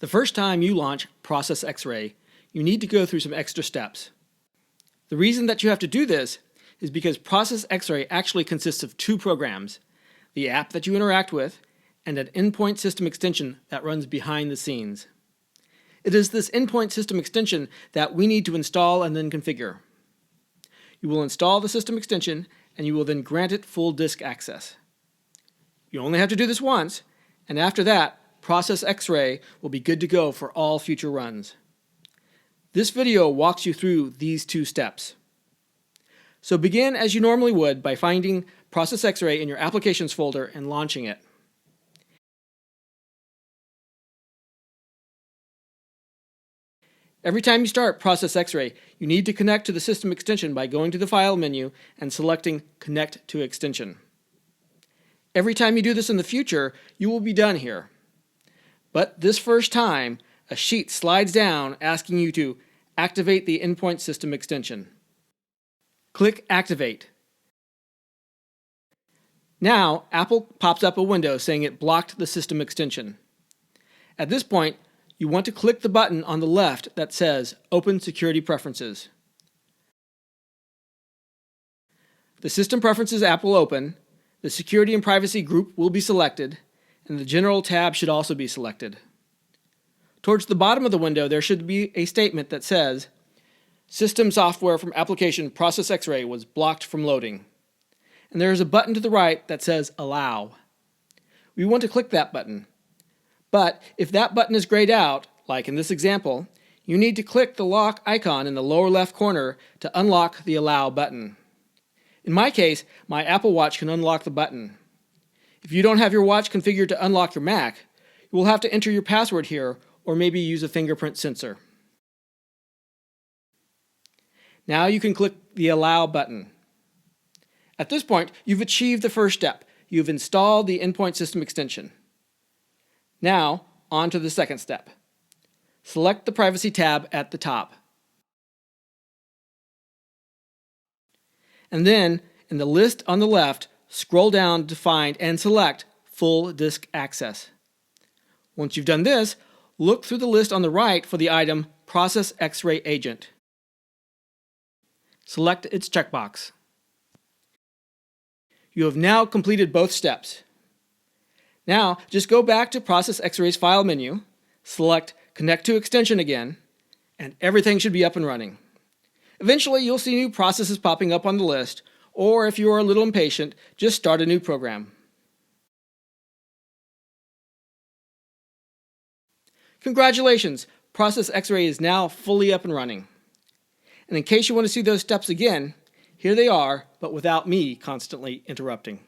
The first time you launch Process X-Ray, you need to go through some extra steps. The reason that you have to do this is because Process X-Ray actually consists of two programs, the app that you interact with and an endpoint system extension that runs behind the scenes. It is this endpoint system extension that we need to install and then configure. You will install the system extension and you will then grant it full disk access. You only have to do this once, and after that, Process X-Ray will be good to go for all future runs. This video walks you through these two steps. So begin as you normally would by finding Process X-Ray in your Applications folder and launching it. Every time you start Process X-Ray, you need to connect to the system extension by going to the File menu and selecting Connect to Extension. Every time you do this in the future, you will be done here. But this first time, a sheet slides down asking you to activate the endpoint system extension. Click Activate. Now, Apple pops up a window saying it blocked the system extension. At this point, you want to click the button on the left that says Open Security Preferences. The System Preferences app will open, the Security and Privacy group will be selected, and the General tab should also be selected. Towards the bottom of the window, there should be a statement that says, System software from application Process X-Ray was blocked from loading. And there is a button to the right that says Allow. We want to click that button. But if that button is grayed out, like in this example, you need to click the lock icon in the lower left corner to unlock the Allow button. In my case, my Apple Watch can unlock the button. If you don't have your watch configured to unlock your Mac, you will have to enter your password here or maybe use a fingerprint sensor. Now you can click the Allow button. At this point, you've achieved the first step. You've installed the endpoint system extension. Now, on to the second step. Select the Privacy tab at the top. And then, in the list on the left, scroll down to find and select Full Disk Access. Once you've done this, look through the list on the right for the item Process X-Ray Agent. Select its checkbox. You have now completed both steps. Now, just go back to Process X-Ray's File menu, select Connect to Extension again, and everything should be up and running. Eventually, you'll see new processes popping up on the list, or if you are a little impatient, just start a new program. Congratulations! Process X-Ray is now fully up and running. And in case you want to see those steps again, here they are, but without me constantly interrupting.